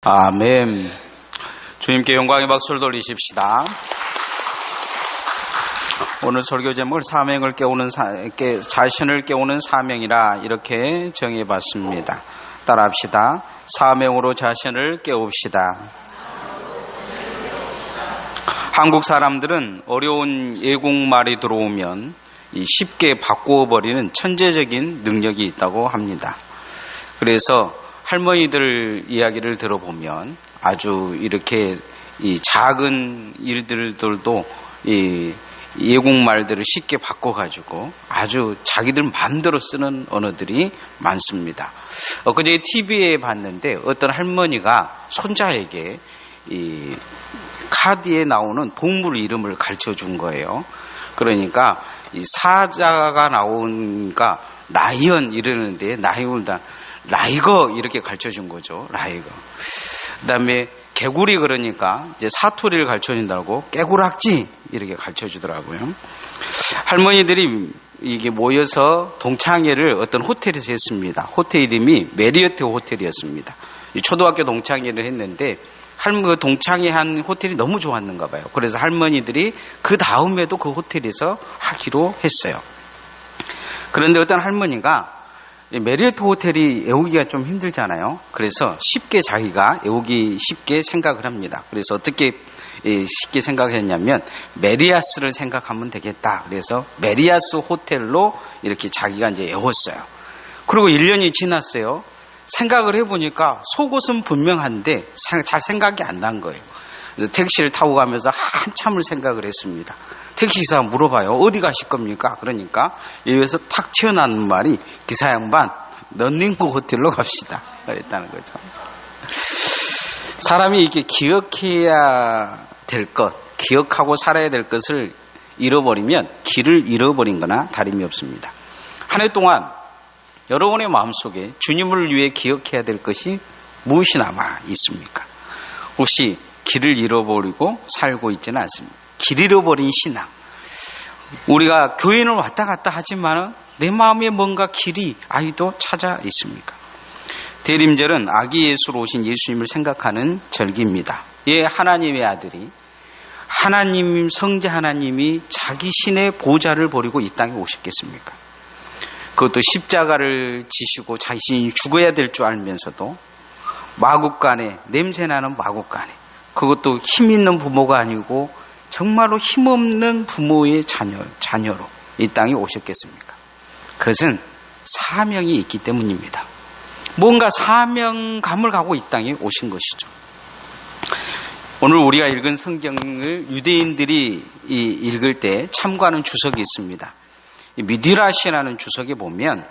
아멘. 주님께 영광의 박수를 돌리십시다. 오늘 설교 제목을 자신을 깨우는 사명이라 이렇게 정해봤습니다. 따라합시다. 사명으로 자신을 깨웁시다. 한국 사람들은 어려운 외국말이 들어오면 쉽게 바꾸어버리는 천재적인 능력이 있다고 합니다. 그래서 할머니들 이야기를 들어보면 아주 이렇게 이 작은 일들도 이 외국말들을 쉽게 바꿔가지고 아주 자기들 마음대로 쓰는 언어들이 많습니다. 엊그제 TV에 봤는데 어떤 할머니가 손자에게 이 카드에 나오는 동물 이름을 가르쳐 준 거예요. 그러니까 이 사자가 나오니까 라이언 이러는데 라이거 이렇게 가르쳐 준 거죠. 라이거. 그다음에 개구리 그러니까 이제 사투리를 가르쳐 준다고 깨구락지 이렇게 가르쳐 주더라고요. 할머니들이 이게 모여서 동창회를 어떤 호텔에서 했습니다. 호텔 이름이 메리어트 호텔이었습니다. 초등학교 동창회를 했는데 할머니 동창회 한 호텔이 너무 좋았는가 봐요. 그래서 할머니들이 그 다음에도 그 호텔에서 하기로 했어요. 그런데 어떤 할머니가 메리어트 호텔이 외우기가 좀 힘들잖아요. 그래서 쉽게 자기가 외우기 쉽게 생각을 합니다. 그래서 어떻게 쉽게 생각했냐면 메리아스를 생각하면 되겠다. 그래서 메리아스 호텔로 이렇게 자기가 이제 외웠어요. 그리고 1년이 지났어요. 생각을 해보니까 속옷은 분명한데 잘 생각이 안 난 거예요. 그래서 택시를 타고 가면서 한참을 생각을 했습니다. 택시기사가 물어봐요. 어디 가실 겁니까? 그러니까 여기서 탁 튀어나오는 말이 기사 양반 런닝구 호텔로 갑시다. 그랬다는 거죠. 사람이 이렇게 기억해야 될 것, 기억하고 살아야 될 것을 잃어버리면 길을 잃어버린 거나 다름이 없습니다. 한 해 동안 여러분의 마음속에 주님을 위해 기억해야 될 것이 무엇이 남아 있습니까? 혹시 길을 잃어버리고 살고 있지는 않습니다. 길 잃어버린 신앙. 우리가 교회는 왔다 갔다 하지만 내 마음에 뭔가 길이 아직도 찾아 있습니까? 대림절은 아기 예수로 오신 예수님을 생각하는 절기입니다. 하나님의 아들이 하나님 성자 하나님이 자기 신의 보좌를 버리고 이 땅에 오셨겠습니까? 그것도 십자가를 지시고 자신이 죽어야 될 줄 알면서도 마국간에 냄새나는 마국간에 그것도 힘 있는 부모가 아니고 정말로 힘없는 부모의 자녀로 이 땅에 오셨겠습니까? 그것은 사명이 있기 때문입니다. 뭔가 사명감을 갖고 이 땅에 오신 것이죠. 오늘 우리가 읽은 성경을 유대인들이 읽을 때 참고하는 주석이 있습니다. 미드라시라는 주석에 보면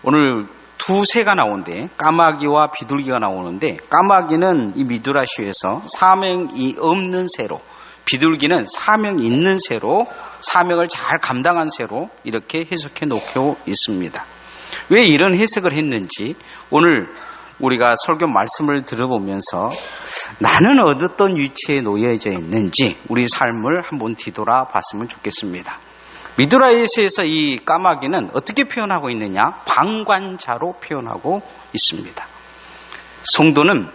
오늘 두 새가 나오는데 까마귀와 비둘기가 나오는데 까마귀는 이 미드라시에서 사명이 없는 새로 비둘기는 사명이 있는 새로 사명을 잘 감당한 새로 이렇게 해석해 놓고 있습니다. 왜 이런 해석을 했는지 오늘 우리가 설교 말씀을 들어보면서 나는 어떤 위치에 놓여져 있는지 우리 삶을 한번 뒤돌아 봤으면 좋겠습니다. 미드라시에서 이 까마귀는 어떻게 표현하고 있느냐? 방관자로 표현하고 있습니다. 성도는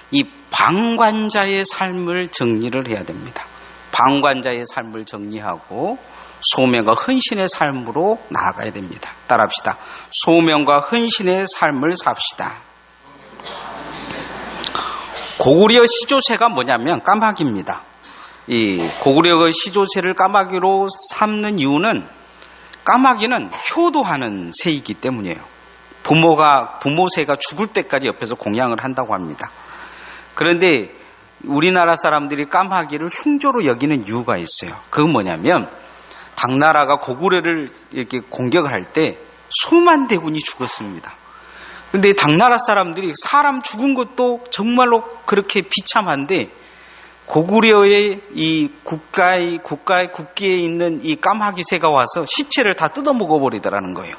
이 방관자의 삶을 정리를 해야 됩니다. 방관자의 삶을 정리하고 소명과 헌신의 삶으로 나아가야 됩니다. 따라합시다. 소명과 헌신의 삶을 삽시다. 고구려 시조새가 뭐냐면 까마귀입니다. 이 고구려 시조새를 까마귀로 삼는 이유는 까마귀는 효도하는 새이기 때문이에요. 부모새가 죽을 때까지 옆에서 공양을 한다고 합니다. 그런데 우리나라 사람들이 까마귀를 흉조로 여기는 이유가 있어요. 그건 뭐냐면 당나라가 고구려를 이렇게 공격을 할 때 수만 대군이 죽었습니다. 그런데 당나라 사람들이 사람 죽은 것도 정말로 그렇게 비참한데 고구려의 이 국기에 있는 이 까마귀 새가 와서 시체를 다 뜯어 먹어버리더라는 거예요.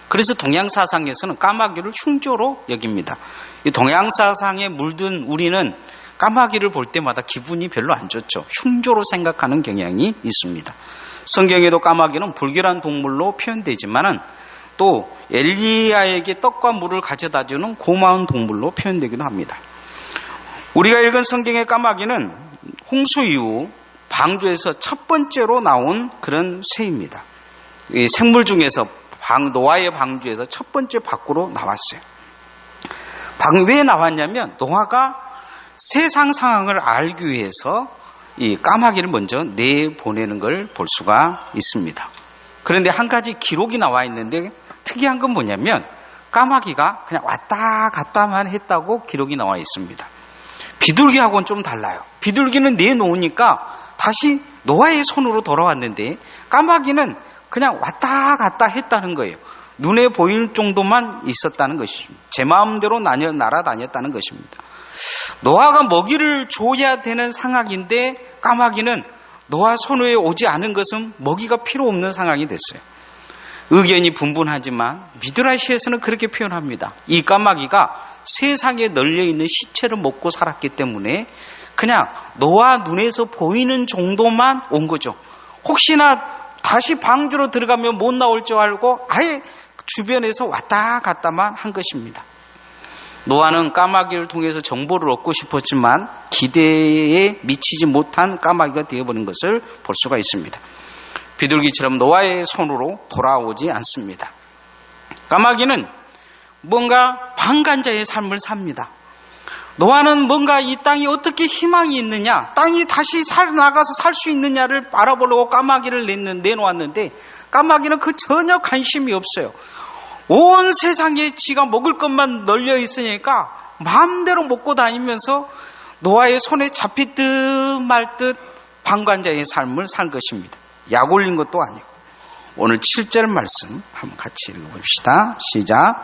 그래서 동양사상에서는 까마귀를 흉조로 여깁니다. 이 동양사상에 물든 우리는 까마귀를 볼 때마다 기분이 별로 안 좋죠. 흉조로 생각하는 경향이 있습니다. 성경에도 까마귀는 불결한 동물로 표현되지만은 또 엘리야에게 떡과 물을 가져다 주는 고마운 동물로 표현되기도 합니다. 우리가 읽은 성경의 까마귀는 홍수 이후 방주에서 첫 번째로 나온 그런 새입니다. 이 생물 중에서 노아의 방주에서 첫 번째 밖으로 나왔어요. 왜 나왔냐면 노아가 세상 상황을 알기 위해서 이 까마귀를 먼저 내보내는 걸 볼 수가 있습니다. 그런데 한 가지 기록이 나와 있는데 특이한 건 뭐냐면 까마귀가 그냥 왔다 갔다만 했다고 기록이 나와 있습니다. 비둘기하고는 좀 달라요. 비둘기는 내놓으니까 다시 노아의 손으로 돌아왔는데 까마귀는 그냥 왔다 갔다 했다는 거예요. 눈에 보일 정도만 있었다는 것입니다. 제 마음대로 날아다녔다는 것입니다. 노아가 먹이를 줘야 되는 상황인데 까마귀는 노아 손에 오지 않은 것은 먹이가 필요 없는 상황이 됐어요. 의견이 분분하지만 미드라시에서는 그렇게 표현합니다. 이 까마귀가 세상에 널려있는 시체를 먹고 살았기 때문에 그냥 노아 눈에서 보이는 정도만 온 거죠. 혹시나 다시 방주로 들어가면 못 나올 줄 알고 아예 주변에서 왔다 갔다만 한 것입니다. 노아는 까마귀를 통해서 정보를 얻고 싶었지만 기대에 미치지 못한 까마귀가 되어버린 것을 볼 수가 있습니다. 비둘기처럼 노아의 손으로 돌아오지 않습니다. 까마귀는 뭔가 방관자의 삶을 삽니다. 노아는 뭔가 이 땅이 어떻게 희망이 있느냐, 땅이 다시 나가서 살 수 있느냐를 알아보려고 까마귀를 내놓았는데 까마귀는 그 전혀 관심이 없어요. 온 세상에 지가 먹을 것만 널려 있으니까 마음대로 먹고 다니면서 노아의 손에 잡히듯 말듯 방관자의 삶을 산 것입니다. 약 올린 것도 아니고. 오늘 7절 말씀 한번 같이 읽어봅시다. 시작.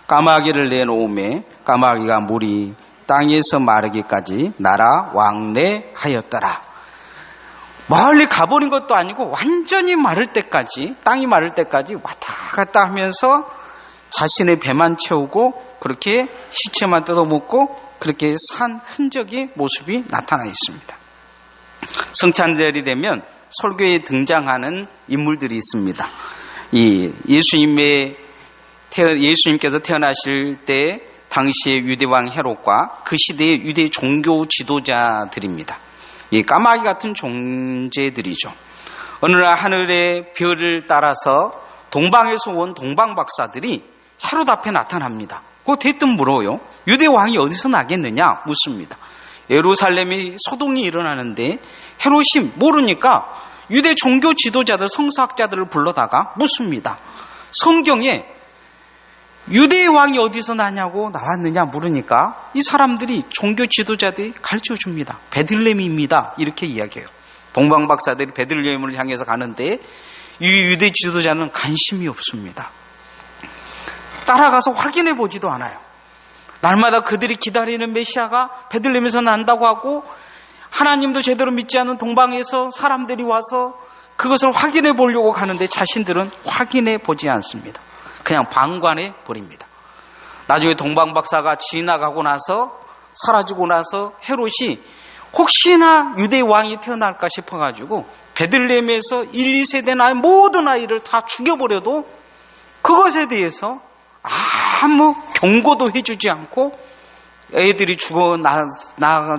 까마귀를 내놓음에 까마귀가 물이 땅에서 마르기까지 날아 왕래하였더라. 멀리 가버린 것도 아니고 완전히 마를 때까지, 땅이 마를 때까지 왔다 갔다 하면서 자신의 배만 채우고 그렇게 시체만 뜯어먹고 그렇게 산 흔적의 모습이 나타나 있습니다. 성찬절이 되면 설교에 등장하는 인물들이 있습니다. 이 예수님께서 태어나실 때 당시의 유대왕 헤롯과 그 시대의 유대 종교 지도자들입니다. 이 까마귀 같은 존재들이죠. 어느 날 하늘의 별을 따라서 동방에서 온 동방박사들이 헤롯 앞에 나타납니다. 그거 대뜸 물어요. 유대왕이 어디서 나겠느냐 묻습니다. 예루살렘이 소동이 일어나는데 헤롯이 모르니까 유대 종교 지도자들, 성서학자들을 불러다가 묻습니다. 성경에 유대의 왕이 어디서 나냐고 나왔느냐 물으니까 이 사람들이 종교 지도자들이 가르쳐 줍니다. 베들레헴입니다. 이렇게 이야기해요. 동방박사들이 베들레헴을 향해서 가는데 이 유대 지도자는 관심이 없습니다. 따라가서 확인해 보지도 않아요. 날마다 그들이 기다리는 메시아가 베들레헴에서 난다고 하고 하나님도 제대로 믿지 않는 동방에서 사람들이 와서 그것을 확인해 보려고 가는데 자신들은 확인해 보지 않습니다. 그냥 방관해 버립니다. 나중에 동방박사가 지나가고 나서 사라지고 나서 헤롯이 혹시나 유대 왕이 태어날까 싶어가지고 베들레헴에서 1, 2세대 나이 모든 아이를 다 죽여버려도 그것에 대해서 아무 경고도 해주지 않고 애들이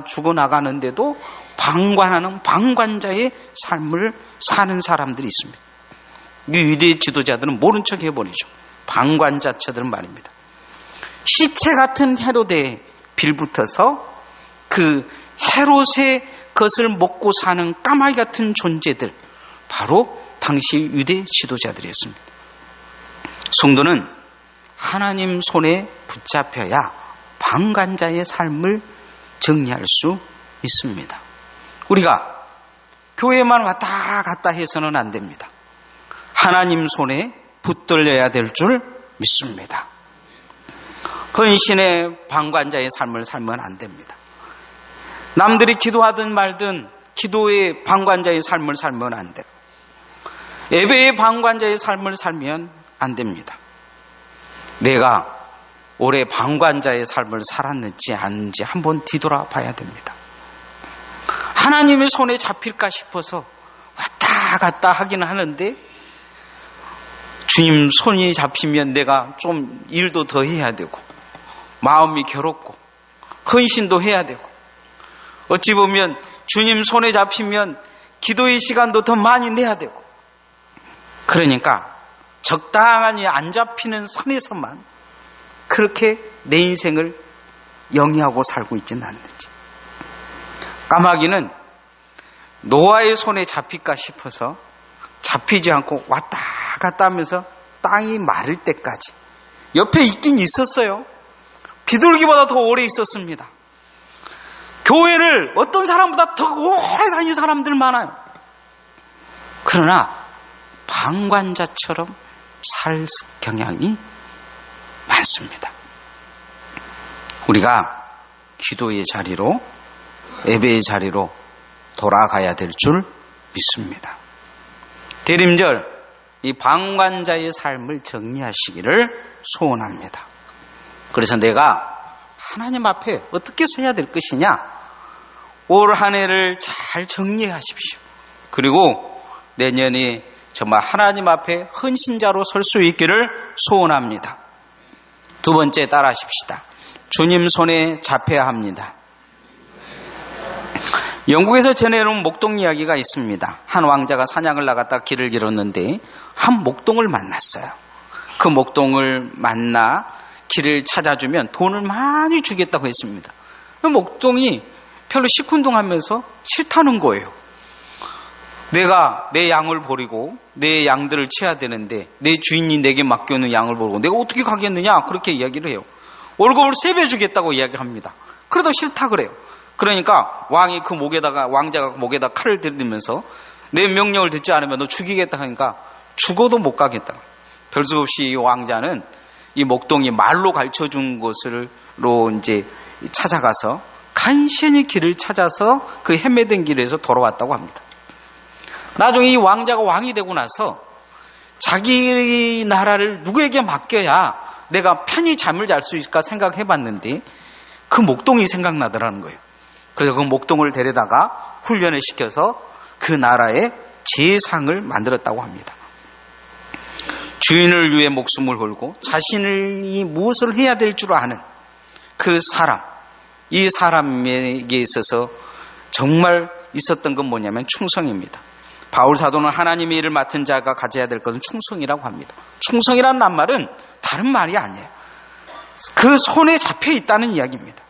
죽어나가는데도 방관하는 방관자의 삶을 사는 사람들이 있습니다. 이 유대 지도자들은 모른 척 해버리죠. 방관자처들은 말입니다. 시체 같은 헤롯에 빌붙어서 그 헤롯의 것을 먹고 사는 까마귀 같은 존재들, 바로 당시 유대 지도자들이었습니다. 성도는 하나님 손에 붙잡혀야 방관자의 삶을 정리할 수 있습니다. 우리가 교회만 왔다 갔다 해서는 안 됩니다. 하나님 손에 붙들려야 될 줄 믿습니다. 헌신의 방관자의 삶을 살면 안 됩니다. 남들이 기도하든 말든 기도의 방관자의 삶을 살면 안 돼요. 예배의 방관자의 삶을 살면 안 됩니다. 내가 올해 방관자의 삶을 살았는지 아닌지 한번 뒤돌아봐야 됩니다. 하나님의 손에 잡힐까 싶어서 왔다 갔다 하긴 하는데 주님 손이 잡히면 내가 좀 일도 더 해야 되고 마음이 괴롭고 헌신도 해야 되고 어찌 보면 주님 손에 잡히면 기도의 시간도 더 많이 내야 되고, 그러니까 적당히 안 잡히는 선에서만 그렇게 내 인생을 영위하고 살고 있지는 않는지. 까마귀는 노아의 손에 잡힐까 싶어서 잡히지 않고 왔다 갔다 하면서 땅이 마를 때까지 옆에 있긴 있었어요. 비둘기보다 더 오래 있었습니다. 교회를 어떤 사람보다 더 오래 다닌 사람들 많아요. 그러나 방관자처럼 살 경향이 많습니다. 우리가 기도의 자리로, 예배의 자리로 돌아가야 될 줄 믿습니다. 대림절 이 방관자의 삶을 정리하시기를 소원합니다. 그래서 내가 하나님 앞에 어떻게 서야 될 것이냐, 올 한 해를 잘 정리하십시오. 그리고 내년에 정말 하나님 앞에 헌신자로 설 수 있기를 소원합니다. 두 번째, 따라하십시다. 주님 손에 잡혀야 합니다. 영국에서 전해온 목동 이야기가 있습니다. 한 왕자가 사냥을 나갔다 길을 잃었는데 한 목동을 만났어요. 그 목동을 만나 길을 찾아주면 돈을 많이 주겠다고 했습니다. 목동이 별로 시큰둥하면서 싫다는 거예요. 내가 내 양을 버리고 내 양들을 치어야 되는데 내 주인이 내게 맡겨놓은 양을 버리고 내가 어떻게 가겠느냐, 그렇게 이야기를 해요. 월급을 3배 주겠다고 이야기합니다. 그래도 싫다 그래요. 그러니까 왕이 왕자가 목에다 칼을 들이면서 내 명령을 듣지 않으면 너 죽이겠다 하니까 죽어도 못 가겠다. 별 수 없이 이 왕자는 이 목동이 말로 가르쳐준 곳으로 이제 찾아가서 간신히 길을 찾아서 그 헤매던 길에서 돌아왔다고 합니다. 나중에 이 왕자가 왕이 되고 나서 자기 나라를 누구에게 맡겨야 내가 편히 잠을 잘 수 있을까 생각해 봤는데 그 목동이 생각나더라는 거예요. 그래서 그 목동을 데려다가 훈련을 시켜서 그 나라의 제상을 만들었다고 합니다. 주인을 위해 목숨을 걸고 자신이 무엇을 해야 될 줄 아는 그 사람, 이 사람에게 있어서 정말 있었던 건 뭐냐면 충성입니다. 바울 사도는 하나님의 일을 맡은 자가 가져야 될 것은 충성이라고 합니다. 충성이란 낱말은 다른 말이 아니에요. 그 손에 잡혀 있다는 이야기입니다.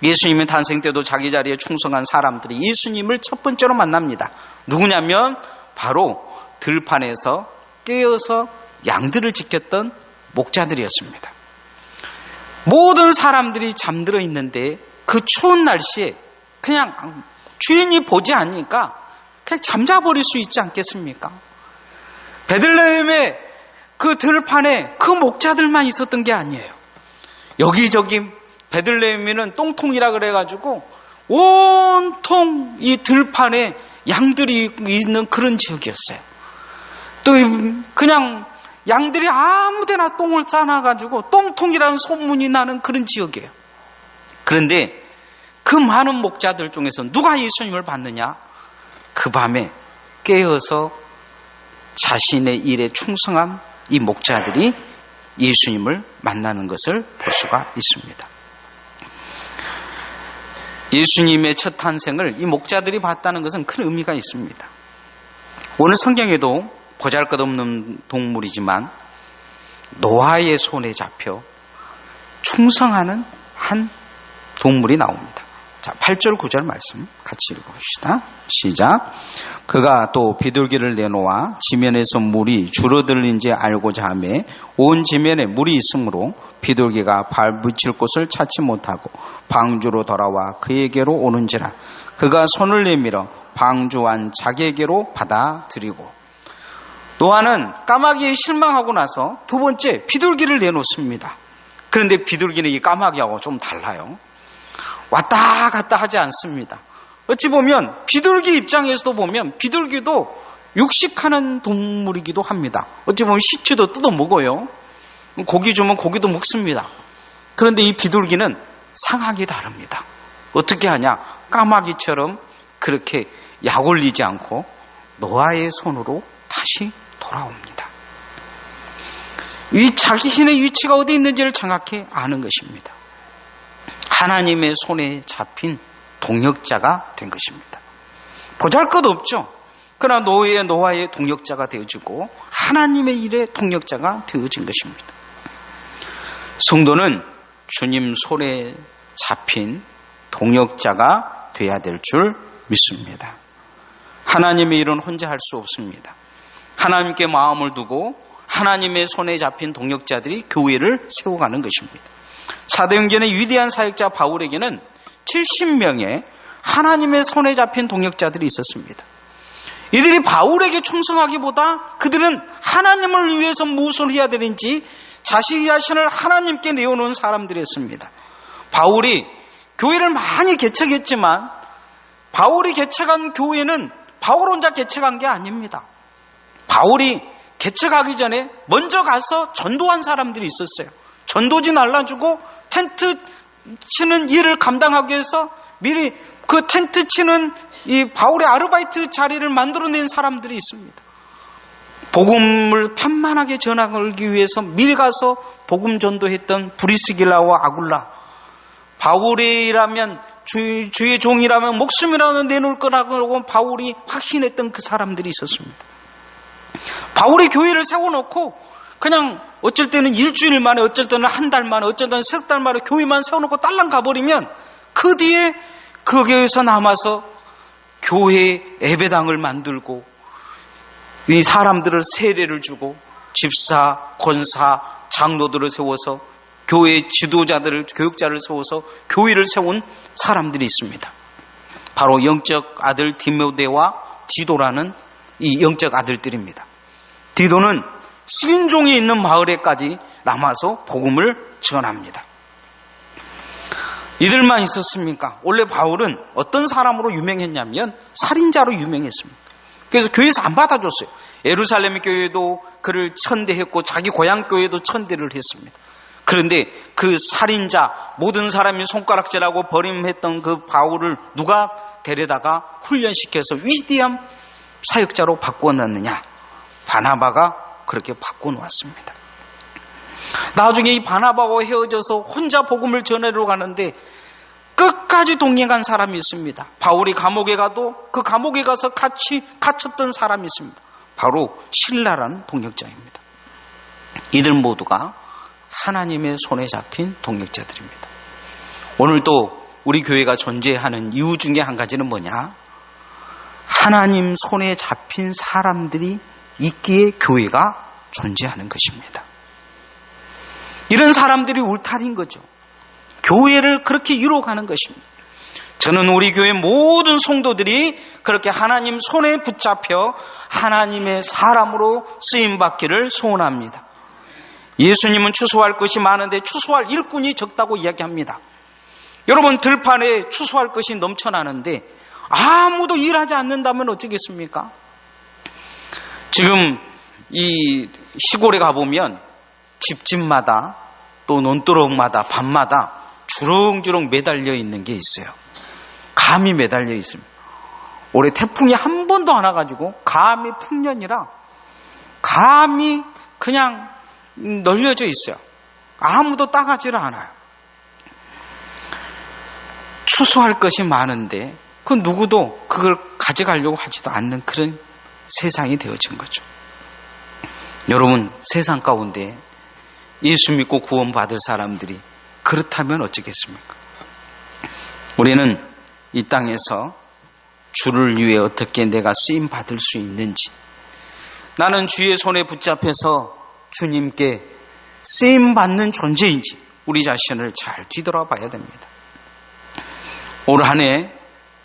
예수님의 탄생 때도 자기 자리에 충성한 사람들이 예수님을 첫 번째로 만납니다. 누구냐면 바로 들판에서 깨어서 양들을 지켰던 목자들이었습니다. 모든 사람들이 잠들어 있는데 그 추운 날씨에 그냥 주인이 보지 않으니까 그냥 잠자버릴 수 있지 않겠습니까? 베들레헴의 그 들판에 그 목자들만 있었던 게 아니에요. 여기저기 베들레헴에는 똥통이라 그래가지고 온통 이 들판에 양들이 있는 그런 지역이었어요. 또 그냥 양들이 아무데나 똥을 싸놔가지고 똥통이라는 소문이 나는 그런 지역이에요. 그런데 그 많은 목자들 중에서 누가 예수님을 봤느냐? 그 밤에 깨어서 자신의 일에 충성한 이 목자들이 예수님을 만나는 것을 볼 수가 있습니다. 예수님의 첫 탄생을 이 목자들이 봤다는 것은 큰 의미가 있습니다. 오늘 성경에도 보잘것없는 동물이지만 노아의 손에 잡혀 충성하는 한 동물이 나옵니다. 자, 8절 9절 말씀 같이 읽어봅시다. 시작. 그가 또 비둘기를 내놓아 지면에서 물이 줄어들는지 알고자 하며 온 지면에 물이 있으므로 비둘기가 발 붙일 곳을 찾지 못하고 방주로 돌아와 그에게로 오는지라. 그가 손을 내밀어 방주한 자기에게로 받아들이고. 노아는 까마귀에 실망하고 나서 두 번째 비둘기를 내놓습니다. 그런데 비둘기는 이 까마귀하고 좀 달라요. 왔다 갔다 하지 않습니다. 어찌 보면 비둘기 입장에서도 보면 비둘기도 육식하는 동물이기도 합니다. 어찌 보면 시체도 뜯어 먹어요. 고기 주면 고기도 먹습니다. 그런데 이 비둘기는 상황이 다릅니다. 어떻게 하냐? 까마귀처럼 그렇게 약 올리지 않고 노아의 손으로 다시 돌아옵니다. 이 자신의 위치가 어디 있는지를 정확히 아는 것입니다. 하나님의 손에 잡힌 동역자가 된 것입니다. 보잘것없죠. 그러나 노아의 동역자가 되어지고 하나님의 일에 동역자가 되어진 것입니다. 성도는 주님 손에 잡힌 동역자가 돼야 될 줄 믿습니다. 하나님의 일은 혼자 할 수 없습니다. 하나님께 마음을 두고 하나님의 손에 잡힌 동역자들이 교회를 세워가는 것입니다. 사도행전의 위대한 사역자 바울에게는 70명의 하나님의 손에 잡힌 동역자들이 있었습니다. 이들이 바울에게 충성하기보다 그들은 하나님을 위해서 무엇을 해야 되는지 자신의 자신을 하나님께 내어놓은 사람들이었습니다. 바울이 교회를 많이 개척했지만 바울이 개척한 교회는 바울 혼자 개척한 게 아닙니다. 바울이 개척하기 전에 먼저 가서 전도한 사람들이 있었어요. 전도지 날라주고 텐트 치는 일을 감당하기 위해서 미리 그 텐트 치는 이 바울의 아르바이트 자리를 만들어낸 사람들이 있습니다. 복음을 편만하게 전하기 위해서 미리 가서 복음 전도했던 브리스길라와 아굴라, 바울이라면 주의 종이라면 목숨이라도 내놓을 거라고 바울이 확신했던 그 사람들이 있었습니다. 바울이 교회를 세워놓고 그냥 어쩔 때는 일주일 만에, 어쩔 때는 한 달 만에, 어쩔 때는 석 달 만에 교회만 세워놓고 딸랑 가버리면 그 뒤에 그 교회에서 남아서 교회 예배당을 만들고 이 사람들을 세례를 주고 집사, 권사, 장로들을 세워서 교회 지도자들을, 교육자를 세워서 교회를 세운 사람들이 있습니다. 바로 영적 아들 디모데와 디도라는 이 영적 아들들입니다. 디도는 식인종이 있는 마을에까지 남아서 복음을 전합니다. 이들만 있었습니까? 원래 바울은 어떤 사람으로 유명했냐면 살인자로 유명했습니다. 그래서 교회에서 안 받아줬어요. 예루살렘 교회도 그를 천대했고 자기 고향 교회도 천대를 했습니다. 그런데 그 살인자, 모든 사람이 손가락질하고 버림했던 그 바울을 누가 데려다가 훈련시켜서 위대한 사역자로 바꿔놨느냐? 바나바가 그렇게 바꿔놓았습니다. 나중에 이 바나바와 헤어져서 혼자 복음을 전하러 가는데 끝까지 동행한 사람이 있습니다. 바울이 감옥에 가도 그 감옥에 가서 같이 갇혔던 사람이 있습니다. 바로 실라라는 동역자입니다. 이들 모두가 하나님의 손에 잡힌 동역자들입니다. 오늘도 우리 교회가 존재하는 이유 중에 한 가지는 뭐냐? 하나님 손에 잡힌 사람들이 있기에 교회가 존재하는 것입니다. 이런 사람들이 울타리인 거죠. 교회를 그렇게 이루어가는 것입니다. 저는 우리 교회 모든 성도들이 그렇게 하나님 손에 붙잡혀 하나님의 사람으로 쓰임받기를 소원합니다. 예수님은 추수할 것이 많은데 추수할 일꾼이 적다고 이야기합니다. 여러분, 들판에 추수할 것이 넘쳐나는데 아무도 일하지 않는다면 어쩌겠습니까? 지금 이 시골에 가보면 집집마다 또 논두렁마다 밤마다 주렁주렁 매달려 있는 게 있어요. 감이 매달려 있습니다. 올해 태풍이 한 번도 안 와가지고 감이 풍년이라 감이 그냥 널려져 있어요. 아무도 따가지를 않아요. 추수할 것이 많은데 그 누구도 그걸 가져가려고 하지도 않는 그런 세상이 되어진 거죠. 여러분, 세상 가운데 예수 믿고 구원받을 사람들이 그렇다면 어쩌겠습니까? 우리는 이 땅에서 주를 위해 어떻게 내가 쓰임받을 수 있는지, 나는 주의 손에 붙잡혀서 주님께 쓰임받는 존재인지 우리 자신을 잘 뒤돌아봐야 됩니다. 올 한 해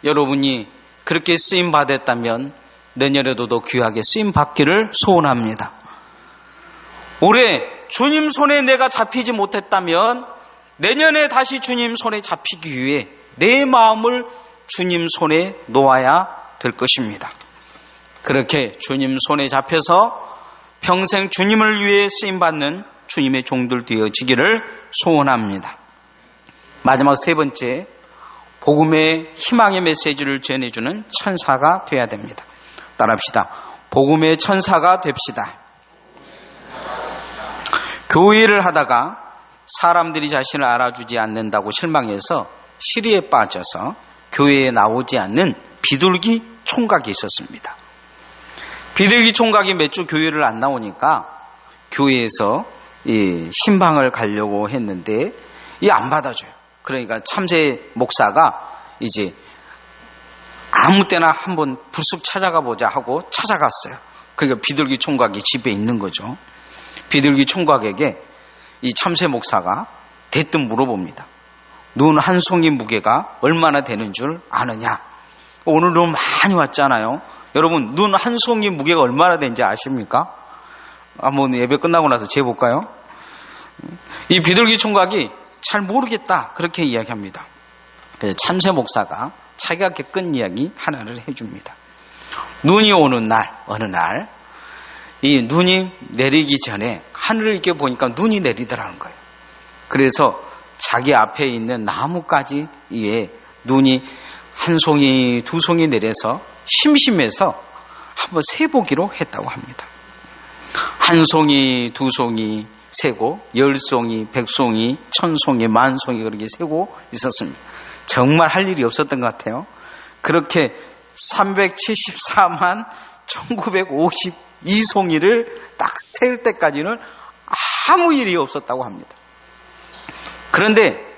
여러분이 그렇게 쓰임받았다면 내년에도 더 귀하게 쓰임받기를 소원합니다. 올해 주님 손에 내가 잡히지 못했다면 내년에 다시 주님 손에 잡히기 위해 내 마음을 주님 손에 놓아야 될 것입니다. 그렇게 주님 손에 잡혀서 평생 주님을 위해 쓰임받는 주님의 종들 되어지기를 소원합니다. 마지막 세 번째, 복음의 희망의 메시지를 전해주는 천사가 되어야 됩니다. 따라합시다. 복음의 천사가 됩시다. 교회를 하다가 사람들이 자신을 알아주지 않는다고 실망해서 시리에 빠져서 교회에 나오지 않는 비둘기 총각이 있었습니다. 비둘기 총각이 몇 주 교회를 안 나오니까 교회에서 신방을 가려고 했는데 안 받아줘요. 그러니까 참새 목사가 이제 아무 때나 한번 불쑥 찾아가 보자 하고 찾아갔어요. 그러니까 비둘기 총각이 집에 있는 거죠. 비둘기 총각에게 이 참새 목사가 대뜸 물어봅니다. 눈 한 송이 무게가 얼마나 되는 줄 아느냐? 오늘 눈 많이 왔잖아요. 여러분, 눈 한 송이 무게가 얼마나 되는지 아십니까? 한번 예배 끝나고 나서 재볼까요? 이 비둘기 총각이 잘 모르겠다, 그렇게 이야기합니다. 그래서 참새 목사가 자기가 겪은 이야기 하나를 해줍니다. 눈이 오는 날, 어느 날, 이 눈이 내리기 전에 하늘을 이렇게 보니까 눈이 내리더라는 거예요. 그래서 자기 앞에 있는 나무가지 위에 눈이 한 송이, 두 송이 내려서 심심해서 한번 세보기로 했다고 합니다. 한 송이, 두 송이 세고, 10송이, 100송이, 1000송이, 10,000송이 그렇게 세고 있었습니다. 정말 할 일이 없었던 것 같아요. 그렇게 374만 1952송이를 딱 셀 때까지는 아무 일이 없었다고 합니다. 그런데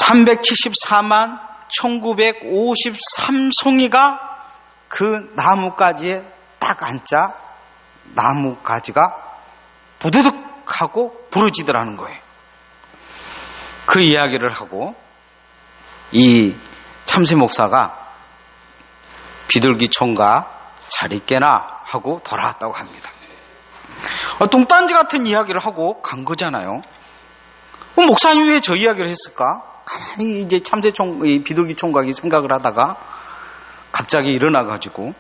374만 1953송이가 그 나무가지에 딱 앉자 나무가지가 부두둑 하고 부러지더라는 거예요. 그 이야기를 하고 이 참새 목사가 비둘기 총각 잘 있게나 하고 돌아왔다고 합니다. 뚱딴지 같은 이야기를 하고 간 거잖아요. 목사님 왜 저 이야기를 했을까? 가만히 이제 비둘기 총각이 생각을 하다가 갑자기 일어나가지고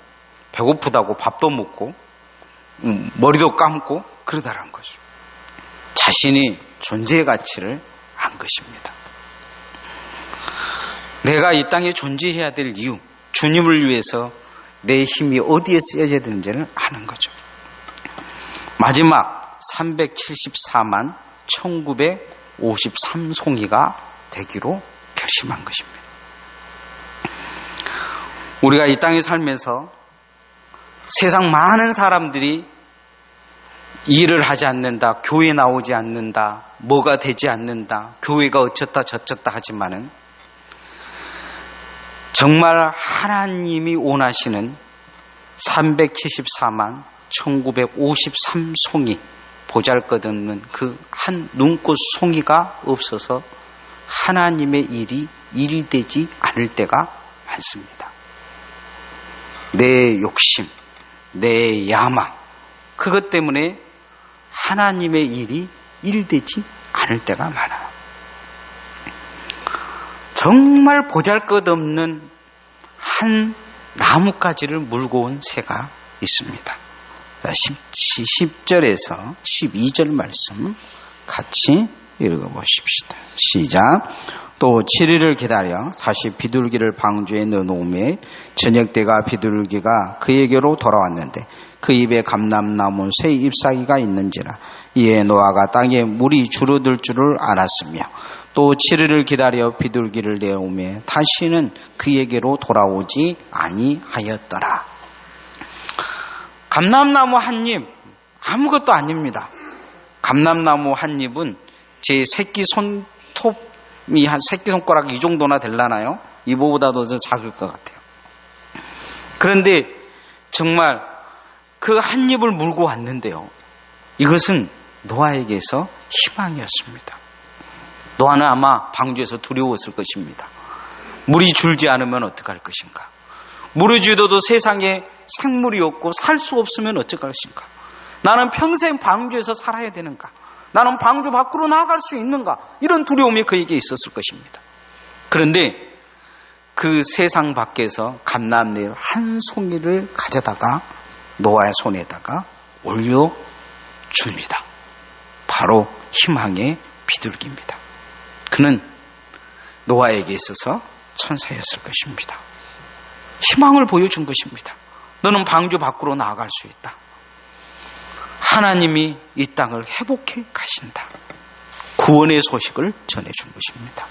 배고프다고 밥도 먹고 머리도 감고 그러더라는 거죠. 자신이 존재의 가치를 안 것입니다. 내가 이 땅에 존재해야 될 이유, 주님을 위해서 내 힘이 어디에 쓰여져야 되는지를 아는 거죠. 마지막 374만 1953송이가 되기로 결심한 것입니다. 우리가 이 땅에 살면서 세상 많은 사람들이 일을 하지 않는다, 교회 나오지 않는다, 뭐가 되지 않는다, 교회가 어쩌다 저쩌다 하지만은 정말 하나님이 원하시는 374만 1953송이 보잘것없는 그 한 눈꽃 송이가 없어서 하나님의 일이 일이 되지 않을 때가 많습니다. 내 욕심, 내 야망, 그것 때문에 하나님의 일이 일되지 않을 때가 많아요. 정말 보잘것없는 한 나뭇가지를 물고 온 새가 있습니다. 10절에서 12절 말씀 같이 읽어보십시다. 시작. 또 7일을 기다려 다시 비둘기를 방주에 넣어놓음에 저녁 때가 비둘기가 그에게로 돌아왔는데 그 입에 감람나무 새 잎사귀가 있는지라 이에 노아가 땅에 물이 줄어들 줄을 알았으며 또 7일을 기다려 비둘기를 내어오매 다시는 그에게로 돌아오지 아니하였더라. 감람나무 한 잎 아무것도 아닙니다. 감람나무 한 잎은 제 새끼 손톱이 한 새끼 손가락 이 정도나 될라나요? 이보다도 더 작을 것 같아요. 그런데 정말 그 한 잎을 물고 왔는데요. 이것은 노아에게서 희망이었습니다. 노아는 아마 방주에서 두려웠을 것입니다. 물이 줄지 않으면 어떡할 것인가? 물이 줄어도 세상에 생물이 없고 살 수 없으면 어떡할 것인가? 나는 평생 방주에서 살아야 되는가? 나는 방주 밖으로 나아갈 수 있는가? 이런 두려움이 그에게 있었을 것입니다. 그런데 그 세상 밖에서 감람나무 한 송이를 가져다가 노아의 손에다가 올려줍니다. 바로 희망의 비둘기입니다. 그는 노아에게 있어서 천사였을 것입니다. 희망을 보여준 것입니다. 너는 방주 밖으로 나아갈 수 있다. 하나님이 이 땅을 회복해 가신다. 구원의 소식을 전해준 것입니다.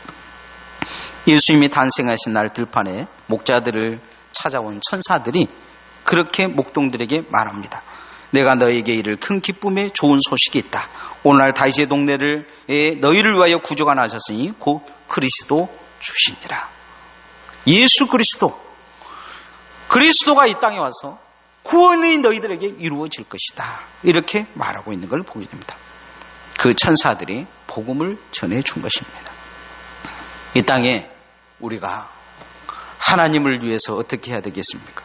예수님이 탄생하신 날 들판에 목자들을 찾아온 천사들이 그렇게 목동들에게 말합니다. 내가 너에게 이를 큰 기쁨의 좋은 소식이 있다. 오늘날 다윗의 동네를 너희를 위하여 구주가 나셨으니 곧 그리스도 주시니라. 예수 그리스도가 이 땅에 와서 구원이 너희들에게 이루어질 것이다. 이렇게 말하고 있는 걸 보게 됩니다. 그 천사들이 복음을 전해준 것입니다. 이 땅에 우리가 하나님을 위해서 어떻게 해야 되겠습니까?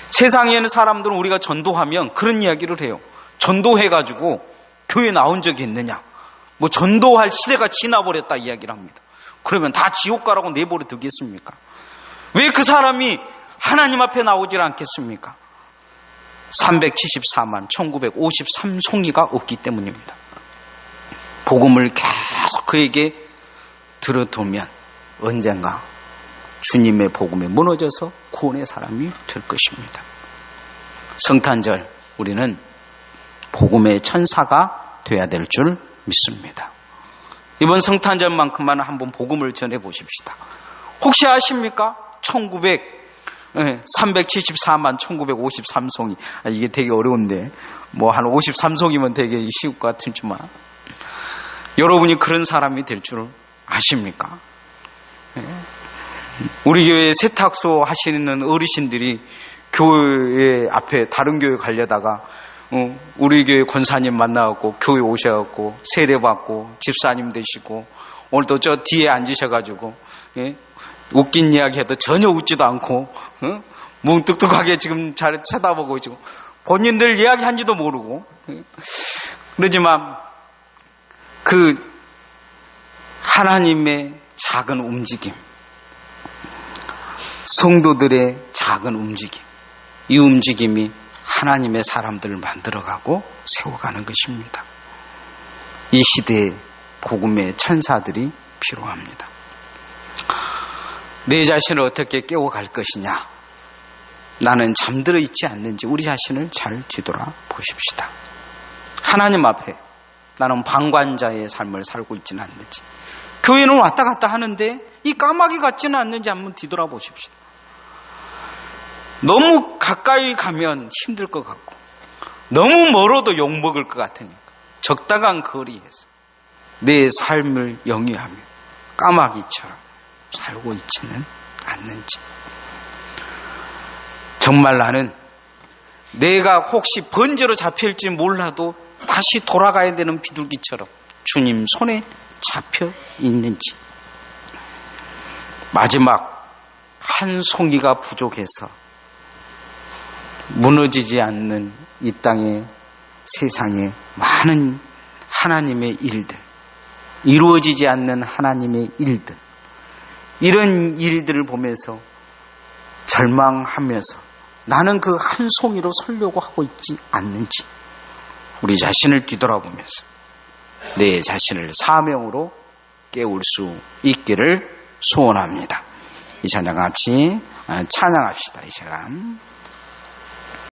세상에 있는 사람들은 우리가 전도하면 그런 이야기를 해요. 전도해가지고 교회 나온 적이 있느냐? 뭐 전도할 시대가 지나버렸다 이야기를 합니다. 그러면 다 지옥 가라고 내버려 두겠습니까? 왜 그 사람이 하나님 앞에 나오질 않겠습니까? 374만 1953송이가 없기 때문입니다. 복음을 계속 그에게 들어두면 언젠가 주님의 복음에 무너져서 구원의 사람이 될 것입니다. 성탄절 우리는 복음의 천사가 돼야 될 줄 믿습니다. 이번 성탄절만큼만 한번 복음을 전해 보십시다. 혹시 아십니까? 374만 1953송이. 이게 되게 어려운데 뭐 한 53송이면 되게 쉬울 것 같지만 여러분이 그런 사람이 될 줄 아십니까? 우리 교회 세탁소 하시는 어르신들이 교회 앞에 다른 교회 가려다가 우리 교회 권사님 만나갖고 교회 오셔갖고 세례받고 집사님 되시고 오늘도 저 뒤에 앉으셔가지고 웃긴 이야기 해도 전혀 웃지도 않고 뭉뚝뚝하게 지금 잘 쳐다보고 지금 본인들 이야기한지도 모르고 그러지만 그 하나님의 작은 움직임, 성도들의 작은 움직임, 이 움직임이 하나님의 사람들을 만들어가고 세워가는 것입니다. 이 시대에 복음의 천사들이 필요합니다. 내 자신을 어떻게 깨워갈 것이냐? 나는 잠들어 있지 않는지 우리 자신을 잘 뒤돌아 보십시다. 하나님 앞에 나는 방관자의 삶을 살고 있지는 않는지, 교회는 왔다 갔다 하는데 이 까마귀 같지는 않는지 한번 뒤돌아 보십시다. 너무 가까이 가면 힘들 것 같고 너무 멀어도 욕먹을 것 같으니까 적당한 거리에서 내 삶을 영위하며 까마귀처럼 살고 있지는 않는지, 정말 나는 내가 혹시 번제로 잡힐지 몰라도 다시 돌아가야 되는 비둘기처럼 주님 손에 잡혀 있는지, 마지막 한 송이가 부족해서 무너지지 않는 이 땅의 세상에 많은 하나님의 일들, 이루어지지 않는 하나님의 일들, 이런 일들을 보면서 절망하면서 나는 그 한 송이로 서려고 하고 있지 않는지 우리 자신을 뒤돌아보면서 내 자신을 사명으로 깨울 수 있기를 소원합니다. 이 찬양 같이 찬양합시다. 이 시간.